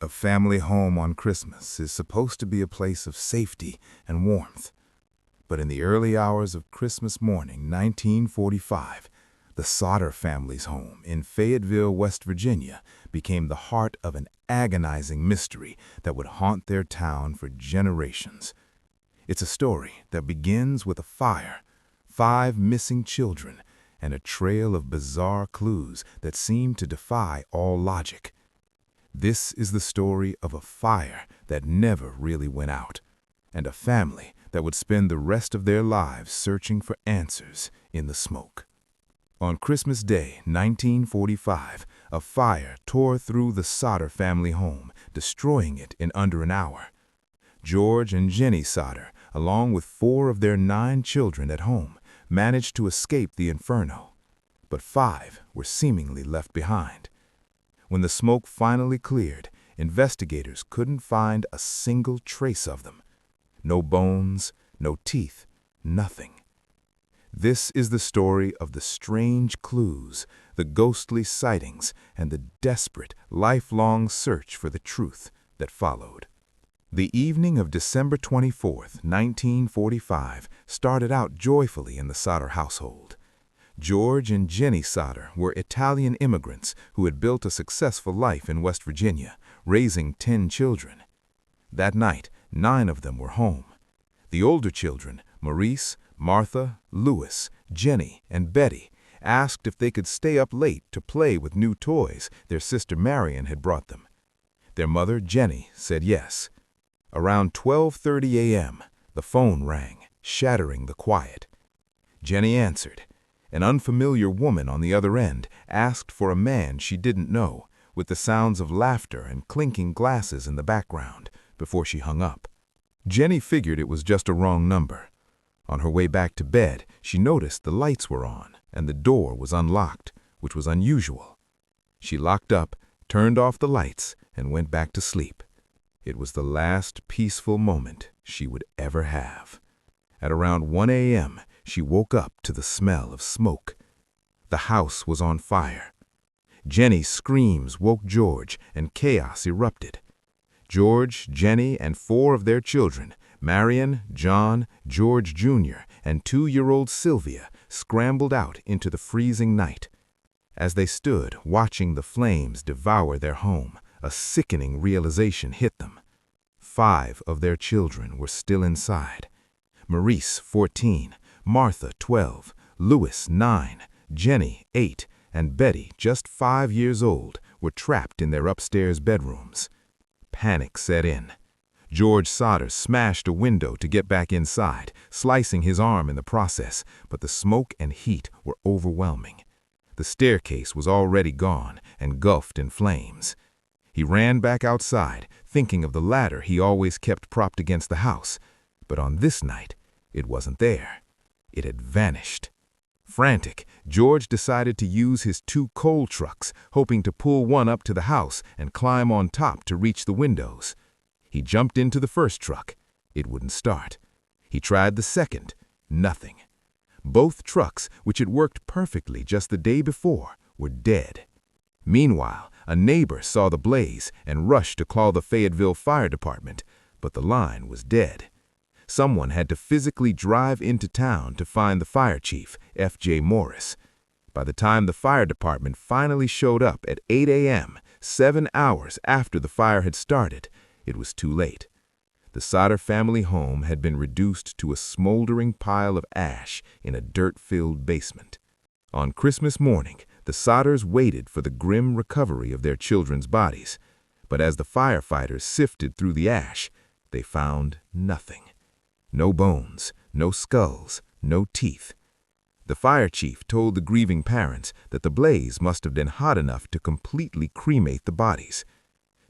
A family home on Christmas is supposed to be a place of safety and warmth. But in the early hours of Christmas morning, 1945, the Sodder family's home in Fayetteville, West Virginia, became the heart of an agonizing mystery that would haunt their town for generations. It's a story that begins with a fire, 5 missing children, and a trail of bizarre clues that seem to defy all logic. This is the story of a fire that never really went out, and a family that would spend the rest of their lives searching for answers in the smoke. On Christmas Day, 1945, a fire tore through the Sodder family home, destroying it in under an hour. George and Jenny Sodder, along with 4 of their 9 children at home, managed to escape the inferno, but 5 were seemingly left behind. When the smoke finally cleared, investigators couldn't find a single trace of them. No bones, no teeth, nothing. This is the story of the strange clues, the ghostly sightings, and the desperate, lifelong search for the truth that followed. The evening of December 24th, 1945, started out joyfully in the Sodder household. George and Jenny Sodder were Italian immigrants who had built a successful life in West Virginia, raising 10 children. That night, 9 of them were home. The older children, Maurice, Martha, Louis, Jenny, and Betty, asked if they could stay up late to play with new toys their sister Marion had brought them. Their mother, Jenny, said yes. Around 12:30 a.m., the phone rang, shattering the quiet. Jenny answered. An unfamiliar woman on the other end asked for a man she didn't know, with the sounds of laughter and clinking glasses in the background, before she hung up. Jenny figured it was just a wrong number. On her way back to bed, she noticed the lights were on and the door was unlocked, which was unusual. She locked up, turned off the lights, and went back to sleep. It was the last peaceful moment she would ever have. At around 1 a.m., she woke up to the smell of smoke. The house was on fire. Jenny's screams woke George, and chaos erupted. George, Jenny, and 4 of their children, Marion, John, George Jr., and 2-year-old Sylvia, scrambled out into the freezing night. As they stood watching the flames devour their home, a sickening realization hit them. 5 of their children were still inside. Maurice, 14, Martha, 12, Louis, 9, Jenny, 8, and Betty, just 5 years old, were trapped in their upstairs bedrooms. Panic set in. George Sodder smashed a window to get back inside, slicing his arm in the process, but the smoke and heat were overwhelming. The staircase was already gone, engulfed in flames. He ran back outside, thinking of the ladder he always kept propped against the house, but on this night, it wasn't there. It had vanished. Frantic, George decided to use his 2 coal trucks, hoping to pull one up to the house and climb on top to reach the windows. He jumped into the first truck. It wouldn't start. He tried the second. Nothing. Both trucks, which had worked perfectly just the day before, were dead. Meanwhile, a neighbor saw the blaze and rushed to call the Fayetteville Fire Department, but the line was dead. Someone had to physically drive into town to find the fire chief, F.J. Morris. By the time the fire department finally showed up at 8 a.m., 7 hours after the fire had started, it was too late. The Sodder family home had been reduced to a smoldering pile of ash in a dirt-filled basement. On Christmas morning, the Sodders waited for the grim recovery of their children's bodies, but as the firefighters sifted through the ash, they found nothing. No bones, no skulls, no teeth. The fire chief told the grieving parents that the blaze must have been hot enough to completely cremate the bodies.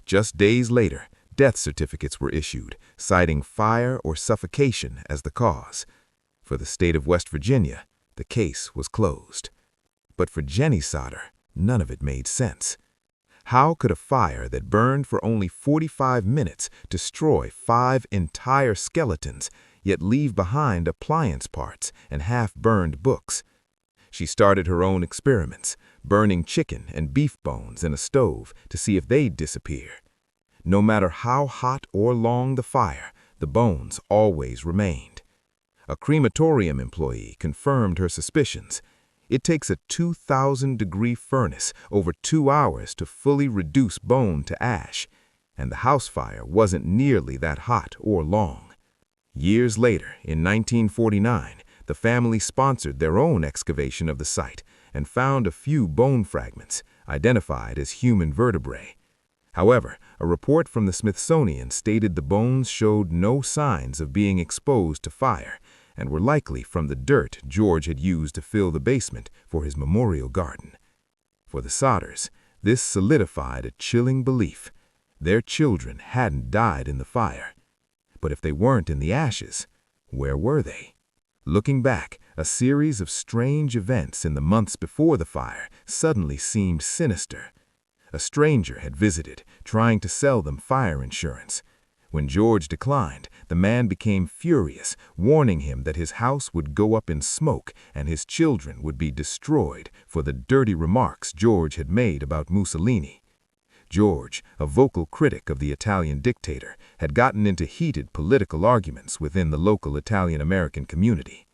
Just days later, death certificates were issued, citing fire or suffocation as the cause. For the state of West Virginia, the case was closed. But for Jenny Sodder, none of it made sense. How could a fire that burned for only 45 minutes destroy 5 entire skeletons, yet leave behind appliance parts and half-burned books? She started her own experiments, burning chicken and beef bones in a stove to see if they'd disappear. No matter how hot or long the fire, the bones always remained. A crematorium employee confirmed her suspicions. It takes a 2,000-degree furnace over 2 hours to fully reduce bone to ash, and the house fire wasn't nearly that hot or long. Years later, in 1949, the family sponsored their own excavation of the site and found a few bone fragments, identified as human vertebrae. However, a report from the Smithsonian stated the bones showed no signs of being exposed to fire and were likely from the dirt George had used to fill the basement for his memorial garden. For the Sodders, this solidified a chilling belief. Their children hadn't died in the fire. But if they weren't in the ashes, where were they? Looking back, a series of strange events in the months before the fire suddenly seemed sinister. A stranger had visited, trying to sell them fire insurance. When George declined, the man became furious, warning him that his house would go up in smoke and his children would be destroyed for the dirty remarks George had made about Mussolini. George, a vocal critic of the Italian dictator, had gotten into heated political arguments within the local Italian-American community.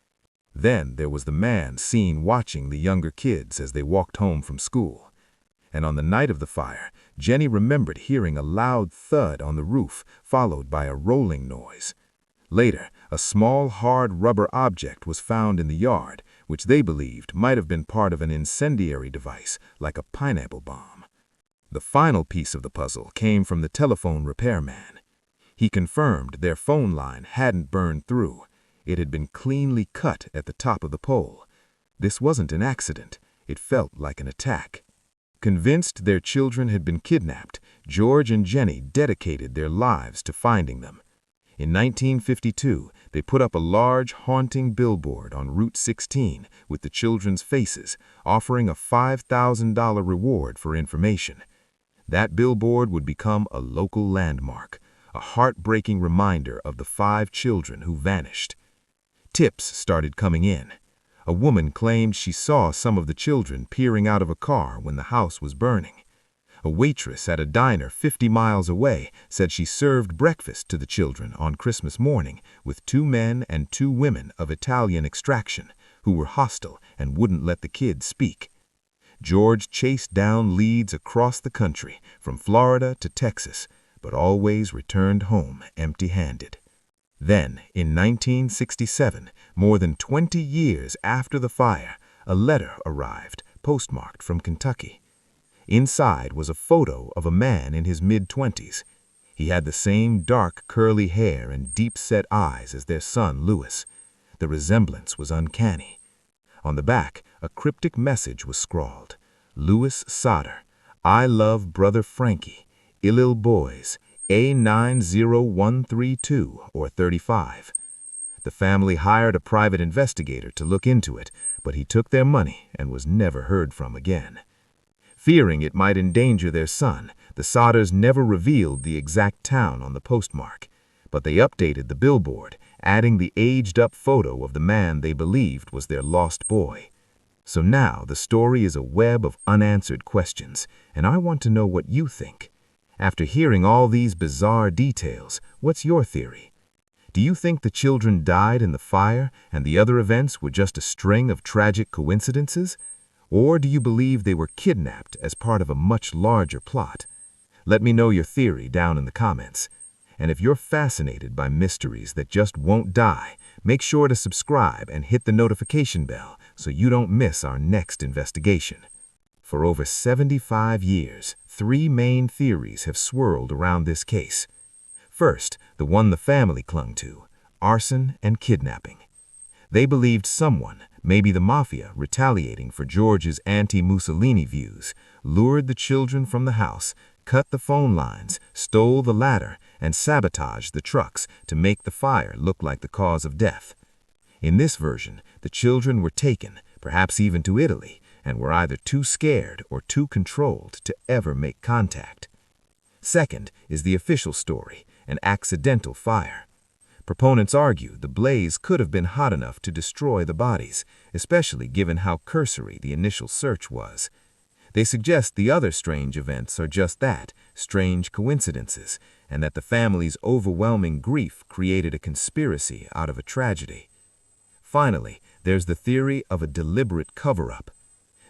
Then there was the man seen watching the younger kids as they walked home from school. And on the night of the fire, Jenny remembered hearing a loud thud on the roof, followed by a rolling noise. Later, a small, hard rubber object was found in the yard, which they believed might have been part of an incendiary device, like a pineapple bomb. The final piece of the puzzle came from the telephone repairman. He confirmed their phone line hadn't burned through. It had been cleanly cut at the top of the pole. This wasn't an accident. It felt like an attack. Convinced their children had been kidnapped, George and Jenny dedicated their lives to finding them. In 1952, they put up a large, haunting billboard on Route 16 with the children's faces, offering a $5,000 reward for information. That billboard would become a local landmark, a heartbreaking reminder of the 5 children who vanished. Tips started coming in. A woman claimed she saw some of the children peering out of a car when the house was burning. A waitress at a diner 50 miles away said she served breakfast to the children on Christmas morning with 2 men and 2 women of Italian extraction who were hostile and wouldn't let the kids speak. George chased down leads across the country, from Florida to Texas, but always returned home empty-handed. Then, in 1967, more than 20 years after the fire, a letter arrived, postmarked from Kentucky. Inside was a photo of a man in his mid-20s. He had the same dark, curly hair and deep-set eyes as their son, Louis. The resemblance was uncanny. On the back, a cryptic message was scrawled. Louis Sodder, I love brother Frankie, Illil boys, A90132 or 35. The family hired a private investigator to look into it, but he took their money and was never heard from again. Fearing it might endanger their son, the Sodders never revealed the exact town on the postmark, but they updated the billboard, adding the aged-up photo of the man they believed was their lost boy. So now the story is a web of unanswered questions, and I want to know what you think. After hearing all these bizarre details, what's your theory? Do you think the children died in the fire and the other events were just a string of tragic coincidences? Or do you believe they were kidnapped as part of a much larger plot? Let me know your theory down in the comments. And if you're fascinated by mysteries that just won't die, make sure to subscribe and hit the notification bell so you don't miss our next investigation. For over 75 years, 3 main theories have swirled around this case. First, the one the family clung to, arson and kidnapping. They believed someone, maybe the mafia retaliating for George's anti-Mussolini views, lured the children from the house, cut the phone lines, stole the ladder, and sabotaged the trucks to make the fire look like the cause of death. In this version, the children were taken, perhaps even to Italy, and were either too scared or too controlled to ever make contact. Second is the official story, an accidental fire. Proponents argue the blaze could have been hot enough to destroy the bodies, especially given how cursory the initial search was. They suggest the other strange events are just that, strange coincidences, and that the family's overwhelming grief created a conspiracy out of a tragedy. Finally, there's the theory of a deliberate cover-up.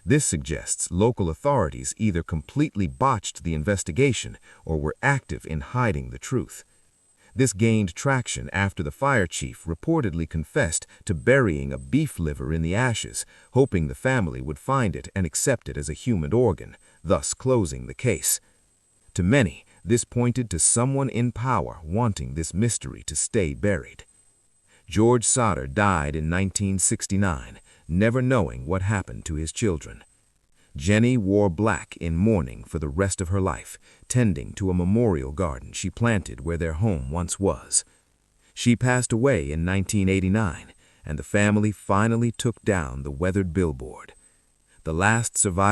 This suggests local authorities either completely botched the investigation or were active in hiding the truth. This gained traction after the fire chief reportedly confessed to burying a beef liver in the ashes, hoping the family would find it and accept it as a human organ, thus closing the case. To many, this pointed to someone in power wanting this mystery to stay buried. George Sodder died in 1969, never knowing what happened to his children. Jenny wore black in mourning for the rest of her life, tending to a memorial garden she planted where their home once was. She passed away in 1989, and the family finally took down the weathered billboard. The last survivor